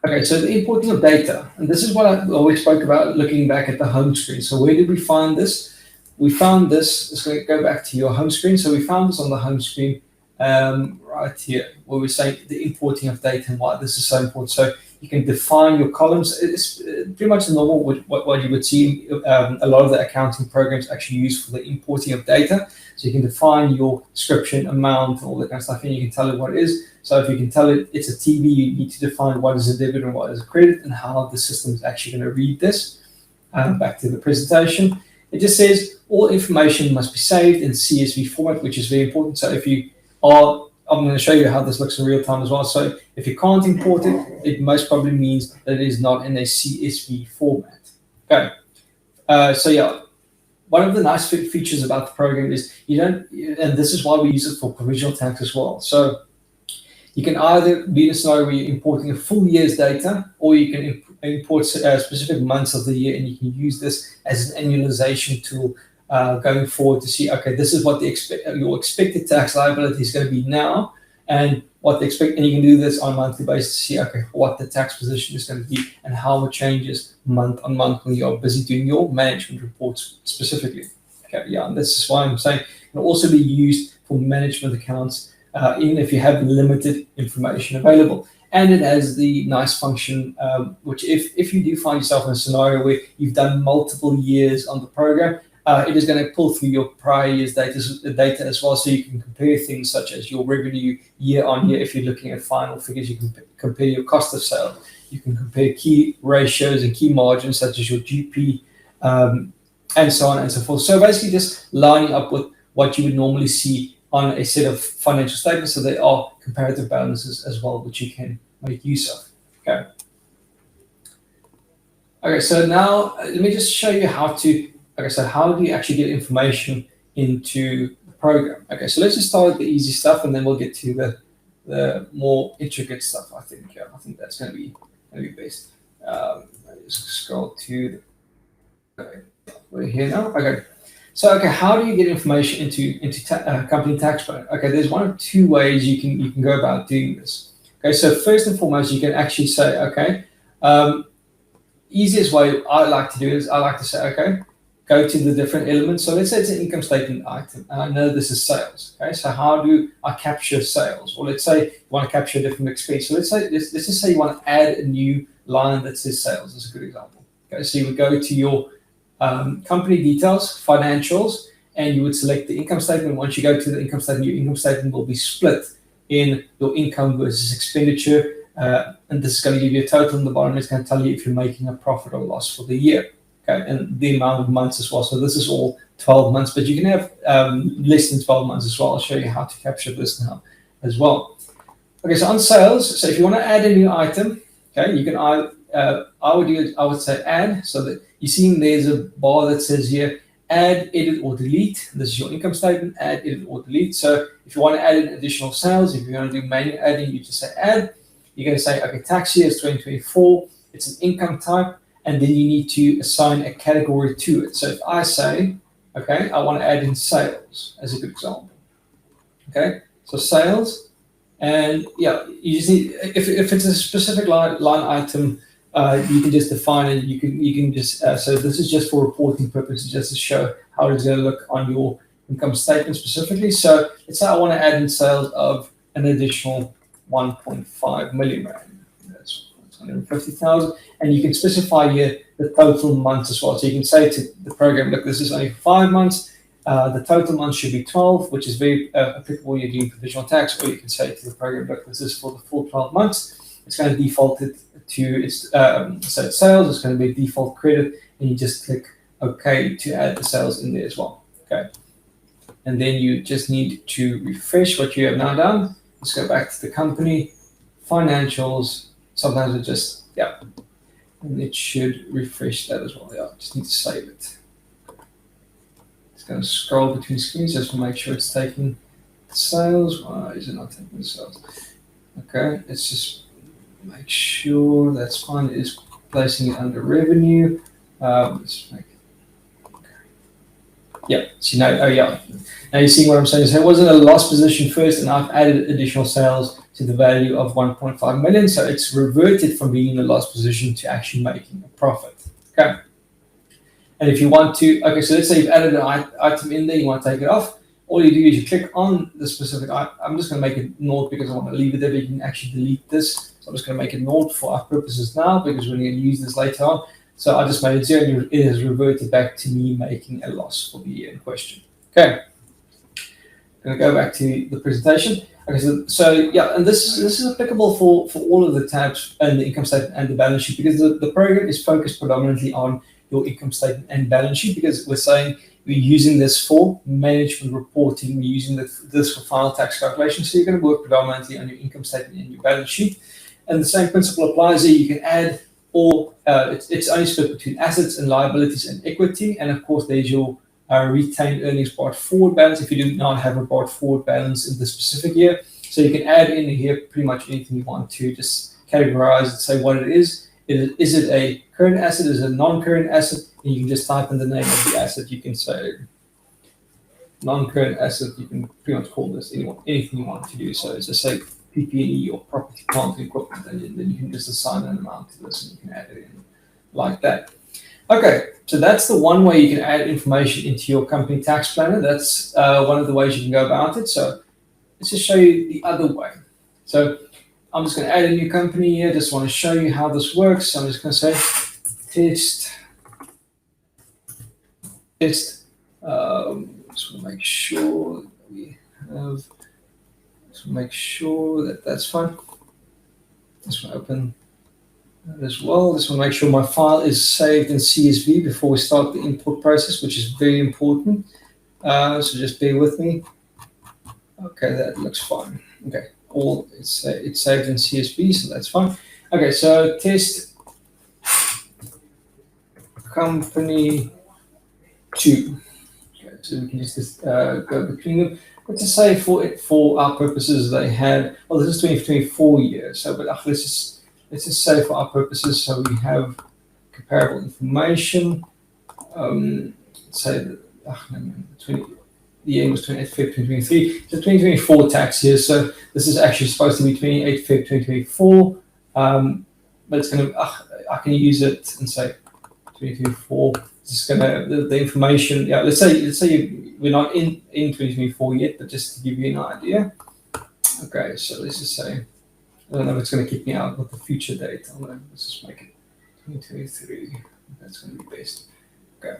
Okay, so the importing of data, and this is what I always spoke about looking back at the home screen. So where did we find this? We found this, let's go back to your home screen. So we found this on the home screen right here, where we're saying the importing of data and why this is so important. So you can define your columns. It's pretty much normal what you would see a lot of the accounting programs actually use for the importing of data. So you can define your description, amount, all that kind of stuff, and you can tell it what it is. So if you can tell it it's a TV, you need to define what is a debit and what is a credit and how the system is actually going to read this. Back to the presentation. It just says all information must be saved in CSV format, which is very important. So if you are, I'm going to show you how this looks in real time as well. So if you can't import it, it most probably means that it is not in a CSV format. Okay. So yeah, one of the nice features about the program is you don't, and this is why we use it for provisional tax as well. So you can either be in a scenario where you're importing a full year's data, or you can import specific months of the year, and you can use this as an annualization tool going forward to see, okay, this is what your expected tax liability is going to be now, and what they expect, and you can do this on a monthly basis to see, okay, what the tax position is going to be and how it changes month on month when you're busy doing your management reports specifically. Okay, yeah, and this is why I'm saying it can also be used for management accounts, even if you have limited information available. And it has the nice function, which if you do find yourself in a scenario where you've done multiple years on the program, it is going to pull through your prior year's data as well, so you can compare things such as your revenue year on year. If you're looking at final figures, you can compare your cost of sale. You can compare key ratios and key margins such as your GP, and so on and so forth. So basically just lining up with what you would normally see on a set of financial statements. So there are comparative balances as well, which you can make use of. Okay. Okay, so now let me just show you how to, like I said, how do you actually get information into the program? Okay, so let's just start with the easy stuff, and then we'll get to the more intricate stuff. I think that's going to be best. Just scroll to okay, we're here now. Okay. So, okay, how do you get information into Company Taxplanner? Okay, there's one of two ways you can go about doing this. Okay, so first and foremost, you can actually say, okay, easiest way I like to do is I like to say, okay, go to the different elements. So let's say it's an income statement item, and I know this is sales. Okay, so how do I capture sales? Or let's say you want to capture a different expense. So let's just say you want to add a new line that says sales. That's a good example. Okay, so you would go to your company details, financials, and you would select the income statement. Once you go to the income statement, your income statement will be split in your income versus expenditure, and this is going to give you a total on the bottom. It's going to tell you if you're making a profit or loss for the year, okay, and the amount of months as well. So this is all 12 months, but you can have less than 12 months as well. I'll show you how to capture this now as well. Okay, so on sales, so if you want to add a new item, okay, you can I would say add, so that you see there's a bar that says here add, edit, or delete. This is your income statement, add, edit, or delete. So if you want to add in additional sales, if you want to do manual adding, you just say add. You're going to say, okay, tax year is 2024, it's an income type, and then you need to assign a category to it. So if I say, okay, I want to add in sales as a good example. Okay, so sales, and yeah, you just need, if it's a specific line item, you can just define it. You can just so this is just for reporting purposes, just to show how it's going to look on your income statement specifically. So let's say I want to add in sales of an additional 1.5 million rand. That's 150,000, and you can specify here the total months as well. So you can say to the program, look, this is only 5 months. The total months should be 12, which is very applicable when you're doing provisional tax. Or you can say to the program, look, this is for the full 12 months. It's going to default it to its so it's sales. It's going to be a default credit, and you just click OK to add the sales in there as well. Okay, and then you just need to refresh what you have now done. Let's go back to the company financials. Sometimes it just and it should refresh that as well. Yeah, just need to save it. It's going to scroll between screens just to make sure it's taking the sales. Why is it not taking the sales? Okay, let's just make sure that's fine. It is placing it under revenue. Let's make it. Okay. Yeah. See now. Oh yeah. Now you see what I'm saying. So it wasn't a loss position first, and I've added additional sales to the value of 1.5 million. So it's reverted from being in a loss position to actually making a profit. Okay. And if you want to, okay, so let's say you've added an item in there, you want to take it off. All you do is you click on the specific item. I'm just going to make it naught because I want to leave it there, but you can actually delete this. So I'm just going to make it naught for our purposes now because we're going to use this later on. So I just made it 0 and it has reverted back to me making a loss for the year in question. Okay. I'm going to go back to the presentation. Okay, so yeah, and this is applicable for all of the tabs and the income statement and the balance sheet because the program is focused predominantly on your income statement and balance sheet because we're saying we're using this for management reporting, we're using this for final tax calculation. So you're going to work predominantly on your income statement and your balance sheet. And the same principle applies here. You can add or it's only split between assets and liabilities and equity. And of course, there's your retained earnings brought forward balance if you do not have a brought forward balance in the specific year. So you can add in here pretty much anything you want to, just categorize and say what it is. Is it a current asset? Is it a non-current asset? And you can just type in the name of the asset. You can say non-current asset. You can pretty much call this anything you want to do. So just say PP&E or property, plant, and equipment, and then you can just assign an amount to this and you can add it in like that. Okay, so that's the one way you can add information into your company tax planner. That's one of the ways you can go about it. So let's just show you the other way. So I'm just going to add a new company here. Just want to show you how this works. So I'm just going to say test. Just want to make sure that we have. Just want to make sure that that's fine. Just want to open that as well. Just want to make sure my file is saved in CSV before we start the import process, which is very important. So just bear with me. Okay, that looks fine. Okay, it's saved in CSV, so that's fine. Okay, so test company 2. Okay, so we can just go between them. Let's just say for our purposes they had. Well, this is 2024 year. So, but let's just say for our purposes, so we have comparable information. Say that the year was 28th Feb 2023. It's a 2024 tax year, so this is actually supposed to be 28th Feb 2024. But it's going to, I can use it and say 2024. It's just going to the information. Yeah, let's say we're not in 2024 yet, but just to give you an idea. Okay, so let's just say. I don't know if it's going to kick me out with the future date. Let's just make it 2023. That's going to be best. Okay.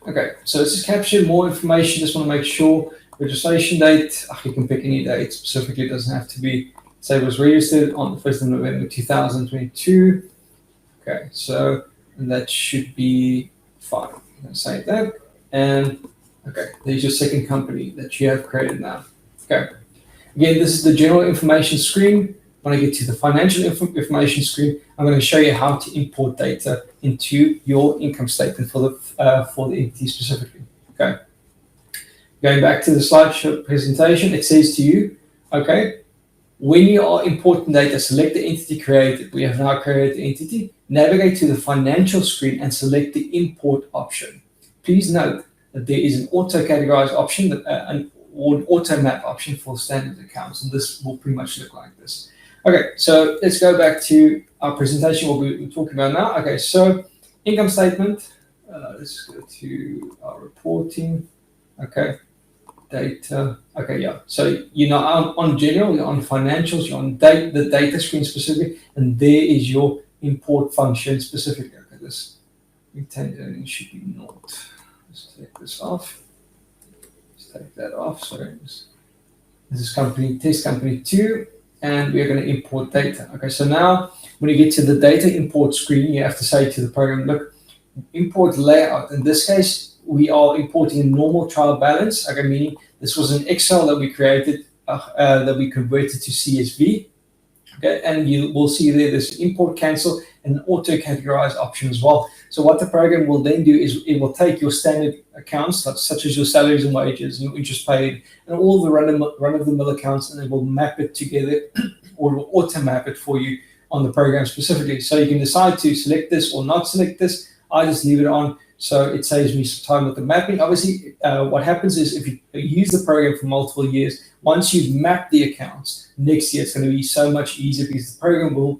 Okay, so let's just capture more information. Just want to make sure registration date. You can pick any date specifically. It doesn't have to be. Say it was registered on the 1st of November 2022. Okay, so that should be fine. I'm going to save that. And okay, there's your second company that you have created now. Okay. Again, this is the general information screen. When I get to the financial information screen, I'm going to show you how to import data into your income statement for the entity specifically. Okay. Going back to the slideshow presentation, it says to you, okay, when you are importing data, select the entity created. We have now created the entity. Navigate to the financial screen and select the import option. Please note that there is an auto-categorize option or an auto map option for standard accounts, and this will pretty much look like this. Okay, so let's go back to our presentation, what we're talking about now. Okay, so income statement. Let's go to our reporting. Okay, data. Okay, yeah. So you're now on general, you're on financials, you're on the data screen specific, and there is your import function specific. Okay, this retained earnings should be not. Let's take this off. Take that off. Sorry, this is test company 2, and we're going to import data. Okay, so now when you get to the data import screen, you have to say to the program, look, import layout. In this case, we are importing a normal trial balance. Okay, meaning this was an Excel that we created that we converted to CSV. Okay, and you will see there's import cancel and an auto categorize option as well. So what the program will then do is it will take your standard accounts, such as your salaries and wages, your interest paid, and all the run-of-the-mill accounts, and it will map it together or it will auto map it for you on the program specifically. So you can decide to select this or not select this. I just leave it on So it saves me some time with the mapping. Obviously, what happens is if you use the program for multiple years, once you've mapped the accounts, next year it's going to be so much easier because the program will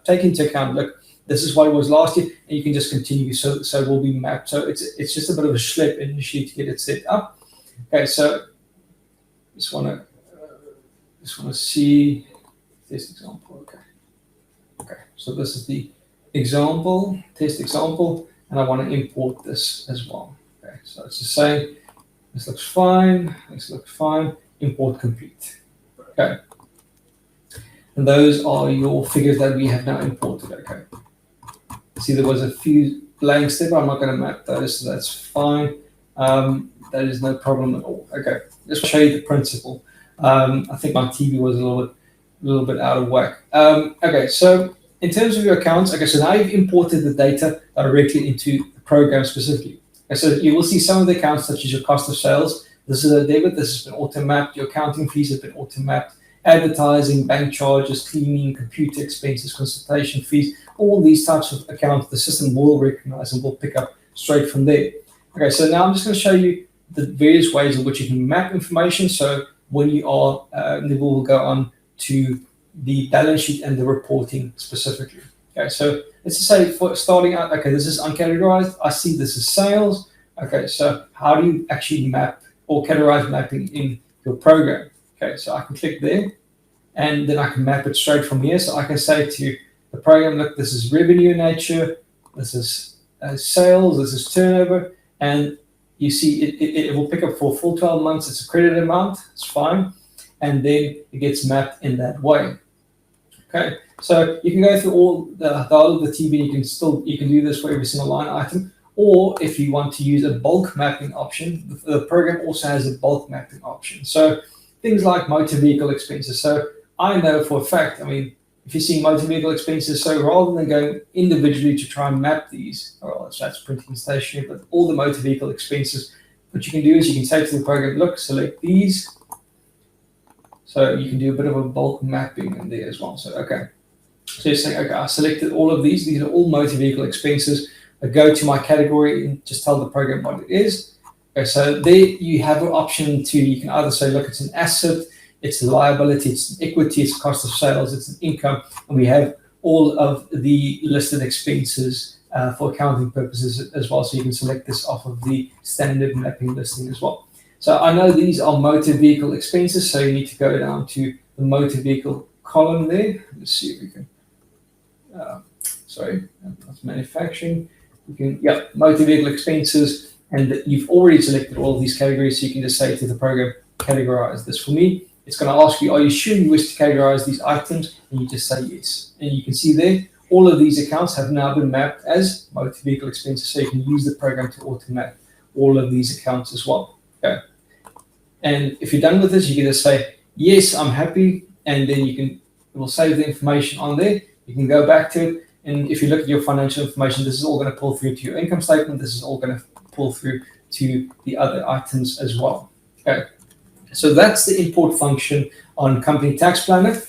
take into account, look, this is what it was last year, and you can just continue. So it will be mapped. So it's just a bit of a schlep initially to get it set up. Okay, so just want to see this example. Okay, so this is the example, test example, and I want to import this as well. Okay, so it's the same. This looks fine. This looks fine. Import complete. Okay, and those are your figures that we have now imported. Okay, see there was a few blanks there, but I'm not going to map those, so that's fine. That is no problem at all. Okay, just show you the principle. I think my TV was a little bit out of whack. Okay, so in terms of your accounts, okay, so now you've imported the data directly into the program specifically. Okay, so you will see some of the accounts, such as your cost of sales. This is a debit. This has been auto-mapped. Your accounting fees have been auto-mapped. Advertising, bank charges, cleaning, computer expenses, consultation fees, all these types of accounts, the system will recognize and will pick up straight from there. Okay, so now I'm just going to show you the various ways in which you can map information. So when you are, then we'll go on to the balance sheet and the reporting specifically. Okay, so let's just say for starting out, okay, this is uncategorized. I see this is sales. Okay, so how do you actually map or categorize mapping in your program? Okay, so I can click there and then I can map it straight from here. So I can say to the program, look, this is revenue in nature, this is sales, this is turnover, and you see it will pick up for full 12 months. It's a credit amount, it's fine. And then it gets mapped in that way. Okay, so you can go through all the whole of the TV. You can do this for every single line item, or if you want to use a bulk mapping option, the program also has a bulk mapping option. So things like motor vehicle expenses. So I know for a fact, I mean, if you see motor vehicle expenses, so rather than going individually to try and map these, well, that's printing and stationery, but all the motor vehicle expenses, what you can do is you can say to the program, look, select these. So you can do a bit of a bulk mapping in there as well. So, okay. So you're saying, okay, I selected all of these. These are all motor vehicle expenses. I go to my category and just tell the program what it is. Okay, so there you have an option to, you can either say, look, it's an asset, it's a liability, it's an equity, it's cost of sales, it's an income, and we have all of the listed expenses for accounting purposes as well. So you can select this off of the standard mapping listing as well. So I know these are motor vehicle expenses, so you need to go down to the motor vehicle column there. Let's see if we can, sorry, that's manufacturing. You can, yeah, motor vehicle expenses, and you've already selected all of these categories, so you can just say to the program, categorize this for me. It's going to ask you, are you sure you wish to categorize these items? And you just say yes. And you can see there, all of these accounts have now been mapped as motor vehicle expenses, so you can use the program to auto-map all of these accounts as well. Okay. And if you're done with this, you can just say, yes, I'm happy, and then it will save the information on there. You can go back to it, and if you look at your financial information, this is all going to pull through to your income statement. This is all going to pull through to the other items as well. Okay. So that's the import function on Company Tax Planner.